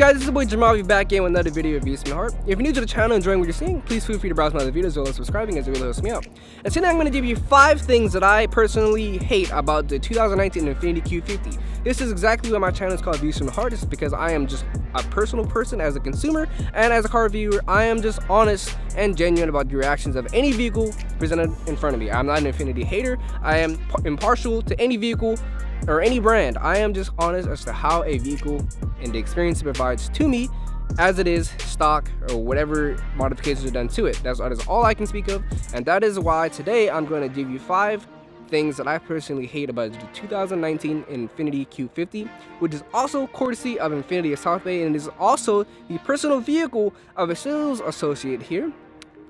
guys, this is your boy Jeameave back again with another video of Views from the Heart. If you're new to the channel and enjoying what you're seeing, please feel free to browse my other videos as well as subscribing, as it really helps me out. And today I'm going to give you 5 things that I personally hate about the 2019 Infiniti Q50. This is exactly why my channel is called Views from the Heart. It's because I am just a personal person as a consumer, and as a car reviewer, I am just honest and genuine about the reactions of any vehicle presented in front of me. I'm not an Infiniti hater. I am impartial to any vehicle or any brand. I am just honest as to how a vehicle and the experience it provides to me, as it is stock or whatever modifications are done to it. That is all I can speak of, and that is why today I'm going to give you 5 things that I personally hate about the 2019 Infiniti Q50, which is also courtesy of Infiniti South Bay, and is also the personal vehicle of a sales associate here,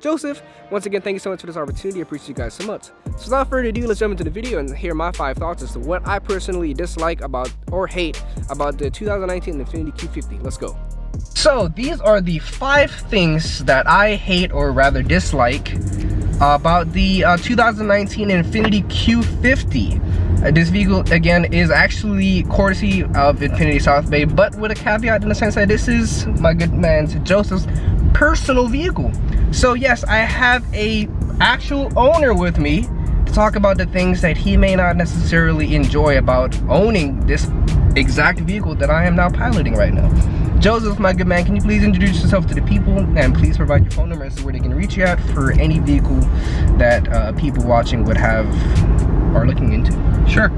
Joseph. Once again, thank you so much for this opportunity. I appreciate you guys so much. So without further ado, let's jump into the video and hear my 5 thoughts as to what I personally dislike about or hate about the 2019 Infiniti Q50. Let's go. So these are the 5 things that I hate, or rather dislike, about the 2019 Infiniti Q50. This vehicle again is actually courtesy of Infiniti South Bay, but with a caveat in the sense that this is my good man's Joseph's personal vehicle. So yes, I have a actual owner with me to talk about the things that he may not necessarily enjoy about owning this exact vehicle that I am now piloting right now. Joseph, my good man, can you please introduce yourself to the people, and please provide your phone number as to where they can reach you at for any vehicle that people watching would have are looking into? Sure.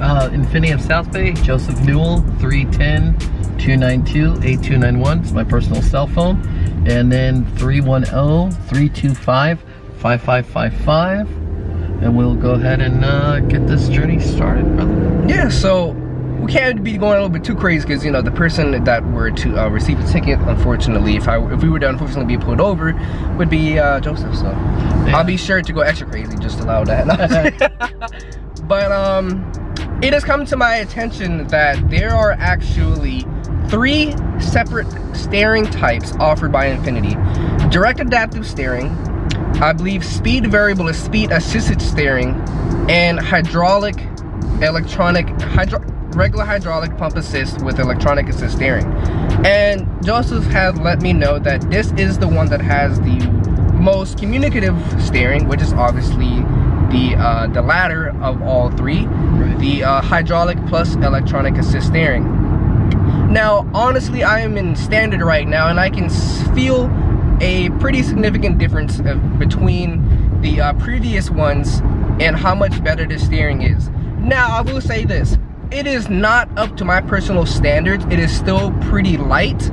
Infiniti of South Bay, Joseph Newell, 310-292-8291. It's my personal cell phone. And then 310-325-5555. And we'll go ahead and get this journey started, brother. Yeah, so we can't be going a little bit too crazy because, you know, the person that were to receive a ticket, unfortunately, if we were to unfortunately be pulled over, would be Joseph. So yeah. I'll be sure to go extra crazy just to allow that. But it has come to my attention that there are actually 3 separate steering types offered by Infiniti: direct adaptive steering, I believe speed variable is speed assisted steering, and regular hydraulic pump assist with electronic assist steering. And Joseph has let me know that this is the one that has the most communicative steering, which is obviously the latter of all 3, the hydraulic plus electronic assist steering. Now honestly, I am in standard right now, and I can feel a pretty significant difference between the previous ones and how much better the steering is. Now I will say this: it is not up to my personal standards. It is still pretty light,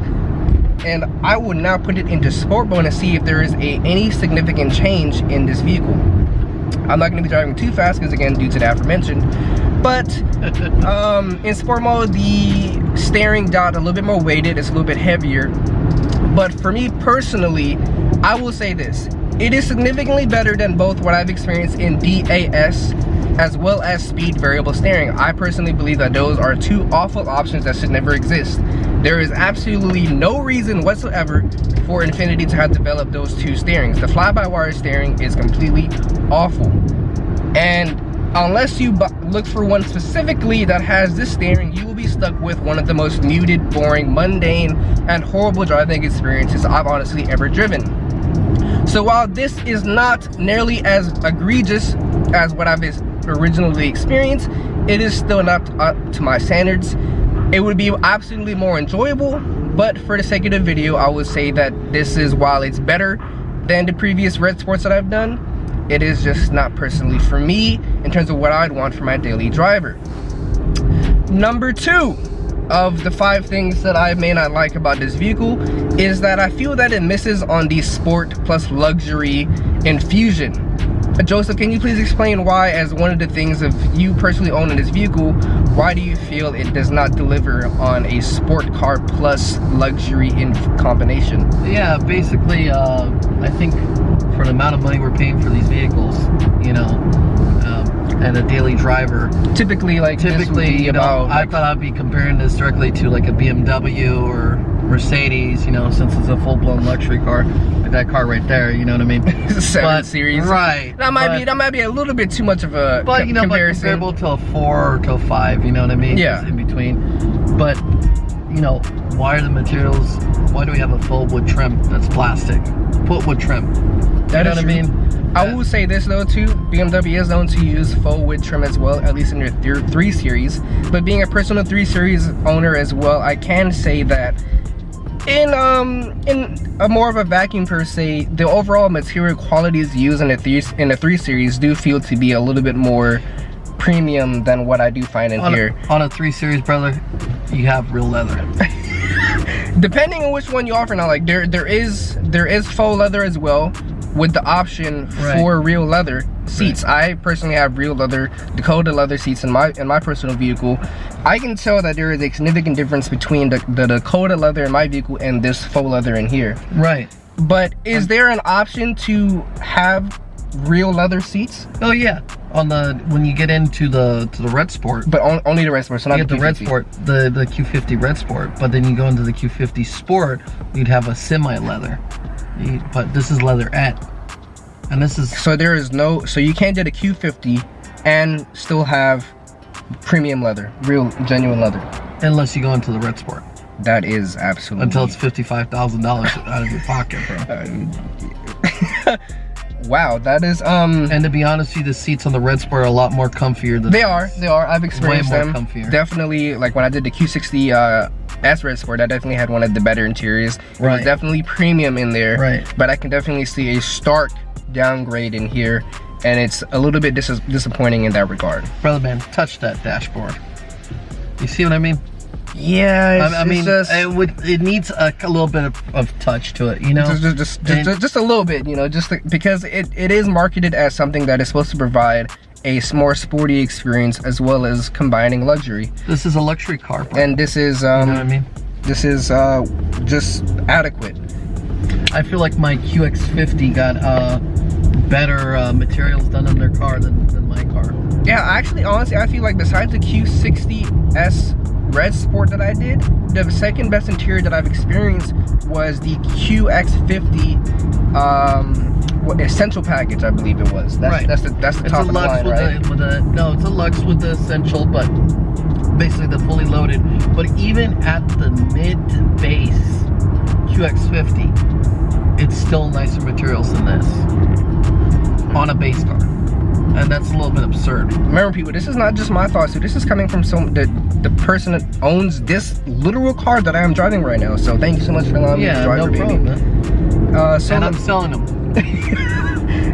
and I would now put it into sport mode and see if there is any significant change in this vehicle. I'm not going to be driving too fast because, again, due to the aforementioned, but in sport mode the steering got a little bit more weighted, it's a little bit heavier. But for me personally, I will say this: it is significantly better than both what I've experienced in DAS as well as speed variable steering. I personally believe that those are 2 awful options that should never exist. There is absolutely no reason whatsoever for Infiniti to have developed those 2 steerings. The fly-by-wire steering is completely awful, and unless you look for one specifically that has this steering, you will be stuck with one of the most muted, boring, mundane, and horrible driving experiences I've honestly ever driven. So while this is not nearly as egregious as what I've originally experienced, it is still not up to my standards. It would be absolutely more enjoyable, but for the sake of the video, I would say that this is, while it's better than the previous Red Sports that I've done, it is just not personally for me in terms of what I'd want for my daily driver. Number 2 of the 5 things that I may not like about this vehicle is that I feel that it misses on the sport plus luxury infusion. Joseph, can you please explain why, as one of the things of you personally owning this vehicle, why do you feel it does not deliver on a sport car plus luxury in combination? Yeah, basically, I think for the amount of money we're paying for these vehicles, you know, and a daily driver, typically, you know, I thought I'd be comparing this directly to like a BMW or Mercedes, you know, since it's a full-blown luxury car, like that car right there, you know what I mean? 7 Series, right? That might be a little bit too much of a but you know, comparison. But comparable to a 4 or to a 5, you know what I mean? Yeah, it's in between. But you know, why are the materials, why do we have a faux wood trim that's plastic? Put wood trim. That You know is what I true. mean? I will say this though too, BMW is known to use faux wood trim as well, at least in their 3 Series. But being a personal 3 Series owner as well, I can say that in a more of a vacuum per se, the overall material qualities used in the 3 Series do feel to be a little bit more premium than what I do find in here. On a 3 Series, brother, you have real leather. Depending on which one you offer now, like there is faux leather as well, with the option for real leather seats. I personally have real leather, Dakota leather seats in my personal vehicle. I can tell that there is a significant difference between the Dakota leather in my vehicle and this faux leather in here. Right. But is there an option to have real leather seats? Oh yeah. On the when you get into the Red Sport. But only the Red Sport, so not you the get the Red Sport, the Q50 Red Sport. But then you go into the Q50 Sport, you'd have a semi-leather. But this is leatherette, and this is so there is no, so you can't get a Q50 and still have premium leather, real genuine leather, unless you go into the Red Sport. That is absolutely until it's $55,000 out of your pocket, bro. Wow, that is and to be honest with you, the seats on the Red Sport are a lot more comfier than they are. I've experienced way more them. Comfier. Definitely, like when I did the Q60 S Red Sport, I definitely had one of the better interiors. It was definitely premium in there. Right. But I can definitely see a stark downgrade in here, and it's a little bit disappointing in that regard. Brother man, touch that dashboard. You see what I mean? Yeah, I mean, it needs a little bit of touch to it, you know? Just a little bit, you know, because it is marketed as something that is supposed to provide a more sporty experience as well as combining luxury. This is a luxury car, bro. And this is, you know what I mean? This is just adequate. I feel like my QX50 got better materials done in their car than my car. Yeah, actually, honestly, I feel like besides the Q60S Red Sport that I did, the second best interior that I've experienced was the QX50 Essential package, I believe it was. That's the top of the line, right? No, it's a Lux with the Essential, but basically the fully loaded. But even at the mid-base QX50, it's still nicer materials than this on a base car. And that's a little bit absurd. Remember, people, this is not just my thoughts. So this is coming from the person that owns this literal car that I am driving right now. So thank you so much for allowing me to drive it, baby. Man. And I'm selling them.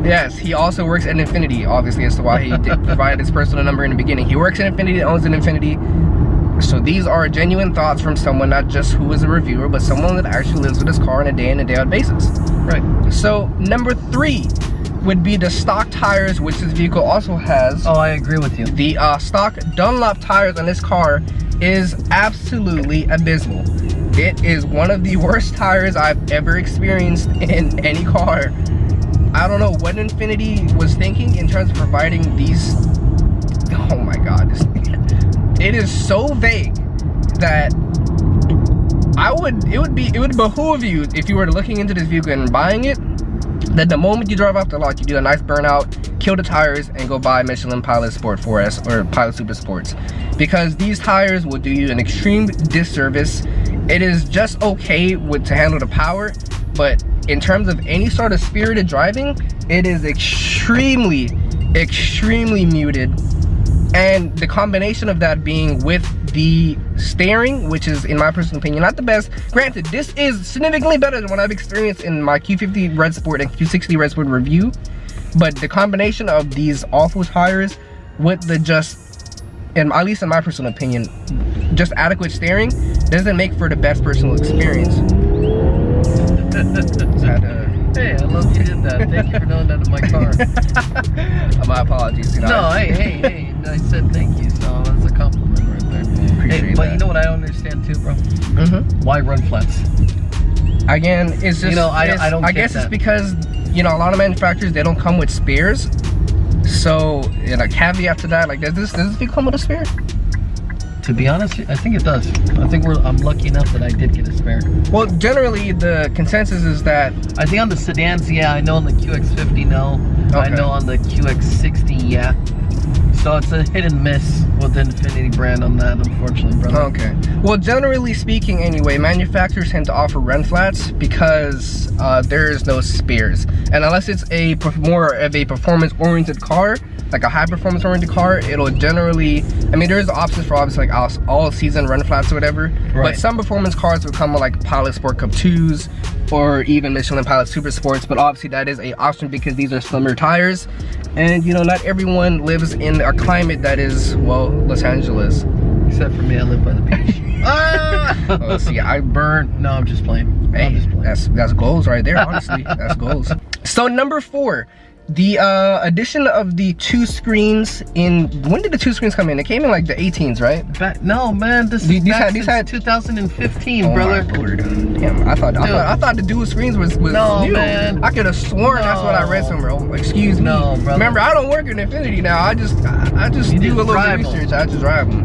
Yes, he also works at Infiniti, obviously, as to why he did provide his personal number in the beginning. He works at Infiniti, owns an Infiniti. So these are genuine thoughts from someone, not just who is a reviewer, but someone that actually lives with his car on a day in and day out basis. Right. So number 3 would be the stock tires, which this vehicle also has. Oh, I agree with you. The stock Dunlop tires on this car is absolutely abysmal. It is one of the worst tires I've ever experienced in any car. I don't know what Infiniti was thinking in terms of providing these. Oh my god, it is so vague that it would behoove you, if you were looking into this vehicle and buying it, that the moment you drive off the lot, you do a nice burnout, kill the tires, and go buy Michelin Pilot Sport 4S or Pilot Super Sports, because these tires will do you an extreme disservice. It is just okay to handle the power, but in terms of any sort of spirited driving, it is extremely muted. And the combination of that being with the steering, which is, in my personal opinion, not the best. Granted, this is significantly better than what I've experienced in my Q50 Red Sport and Q60 Red Sport review. But the combination of these awful tires with the at least in my personal opinion, just adequate steering doesn't make for the best personal experience. Hey, I love you did that. Thank you for doing that in my car. My apologies. You know, no, hey, I said thank you, so that's a compliment right there. Appreciate but that. You know what I don't understand too, bro? Why run flats? Again, it's just, you know, I guess it's because, you know, a lot of manufacturers, they don't come with spares. So, in a caveat to that, like, does this vehicle come with a spare? To be honest, I think it does. I think I'm lucky enough that I did get a spare. Well, generally the consensus is that I think on the sedans, yeah. I know on the QX50, no. Okay. I know on the QX60, yeah. So it's a hit and miss with the Infiniti brand on that, unfortunately, brother. Okay. Well, generally speaking anyway, manufacturers tend to offer run flats because there is no spares. And unless it's a more of a performance-oriented car, like a high-performance oriented car, it'll generally, I mean, there's options for obviously like all-season run flats or whatever. Right. But some performance cars will come with like Pilot Sport Cup 2s or even Michelin Pilot Super Sports. But obviously that is a option because these are slimmer tires. And you know, not everyone lives in a climate that is, well, Los Angeles. Except for me, I live by the beach. Oh, see, I burn. No, I'm just playing. Hey, I'm just playing. That's goals right there, honestly. That's goals. So number 4, the addition of the 2 screens in, when did the 2 screens come in? It came in like the 18s, right? No, man, this is back since 2015, brother. My Lord. Damn, I thought the dual screens was no, new. Man. I could have sworn that's what I read somewhere. Oh, excuse me. No, brother. Remember, I don't work in Infiniti now. I just do a little research. I just drive them.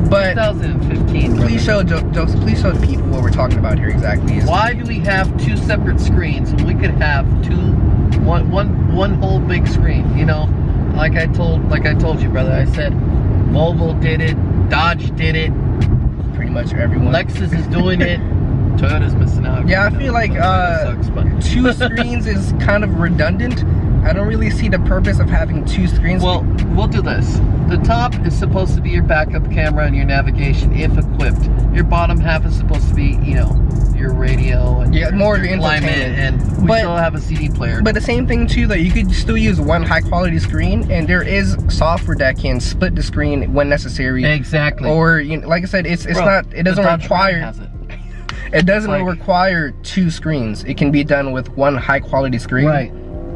But 2015. Please show Joseph. Please show the people what we're talking about here exactly. Why do we have 2 separate screens? We could have one whole big screen. You know, like I told you, brother. I said, Volvo did it, Dodge did it, pretty much everyone. Lexus is doing it. Toyota's missing out. Yeah, I feel like sucks, but 2 screens is kind of redundant. I don't really see the purpose of having 2 screens. Well, we'll do this. The top is supposed to be your backup camera and your navigation, if equipped. Your bottom half is supposed to be, you know, your radio and more your climate, and we still have a CD player. But the same thing too, though, you could still use one high quality screen, and there is software that can split the screen when necessary. Exactly. Or, you know, like I said, it doesn't require. It doesn't require 2 screens. It can be done with one high quality screen. Right.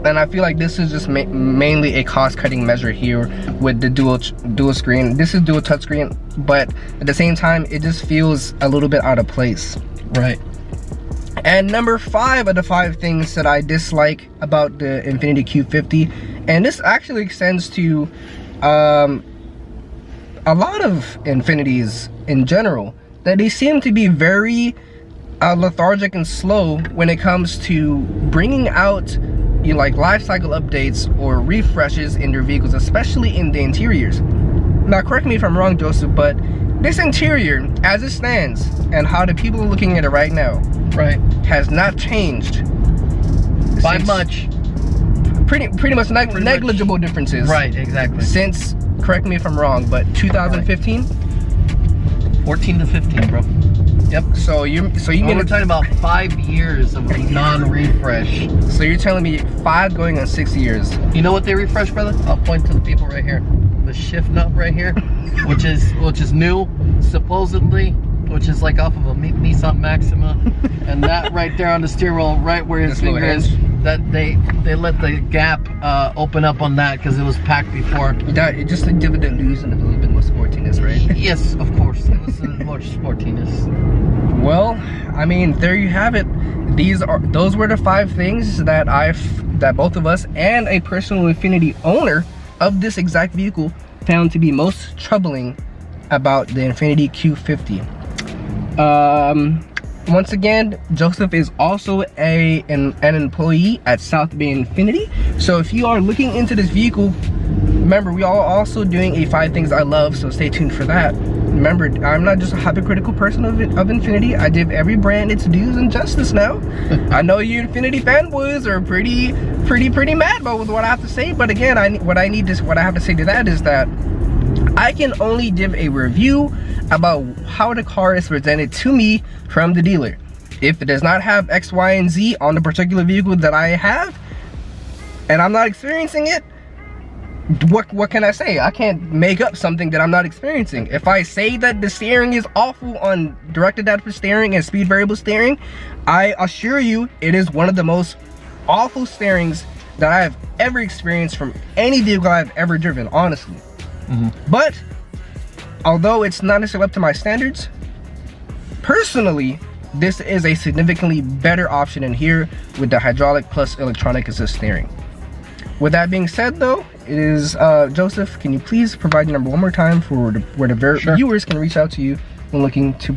And I feel like this is just mainly a cost-cutting measure here with the dual screen. This is dual touchscreen, but at the same time, it just feels a little bit out of place. Right. And number 5 of the 5 things that I dislike about the Infiniti Q50, and this actually extends to a lot of Infinitis in general, that they seem to be very lethargic and slow when it comes to bringing out like life cycle updates or refreshes in their vehicles, especially in the interiors. Now correct me if I'm wrong, Joseph, but this interior as it stands and how the people are looking at it right now, right, has not changed by much. Pretty much negligible differences. Right, exactly. Since, correct me if I'm wrong, but 2015? 14 to 15, bro. Yep. So you mean we're talking about 5 years of non-refresh. So you're telling me 5 going on 6 years. You know what they refresh, brother? I'll point to the people right here. The shift knob right here, which is new, supposedly, which is like off of a Nissan Maxima, and that right there on the steering wheel, right where his finger is, that they let the gap open up on that because it was packed before. It just a dividend lose and a little bit more sportiness, right? Yes, of course, it was more sportiness. Well, I mean, there you have it. Those were the 5 things that both of us and a personal Infiniti owner of this exact vehicle found to be most troubling about the Infiniti Q50. Once again, Joseph is also an employee at South Bay Infiniti. So if you are looking into this vehicle, remember, we are also doing a 5 things I love, so stay tuned for that. Remember, I'm not just a hypocritical person of Infiniti. I give every brand its dues and justice now. I know you Infiniti fanboys are pretty mad about what I have to say, but again, what I have to say to that is that I can only give a review about how the car is presented to me from the dealer. If it does not have X, Y, and Z on the particular vehicle that I have, and I'm not experiencing it, what can I say? I can't make up something that I'm not experiencing. If I say that the steering is awful on direct adaptive steering and speed variable steering, I assure you it is one of the most awful steerings that I have ever experienced from any vehicle I've ever driven, honestly. But although it's not necessarily up to my standards, personally, this is a significantly better option in here with the hydraulic plus electronic assist steering. With that being said, though, it is Joseph, can you please provide your number one more time for where the viewers can reach out to you when looking to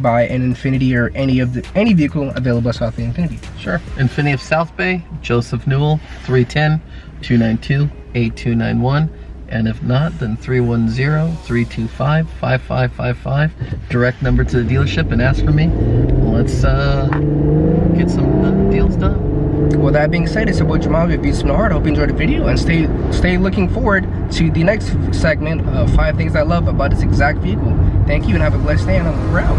buy an Infiniti or any vehicle available at South Bay Infiniti? Sure. Infiniti of South Bay, Joseph Newell, 310-292-8291. And if not, then 310-325-5555. Direct number to the dealership and ask for me. Let's get some deals done. Well, that being said, it's about Jeameave, Views from the Heart. I hope you enjoyed the video, and stay looking forward to the next segment of 5 things I love about this exact vehicle. Thank you, and have a blessed day, and I'm out.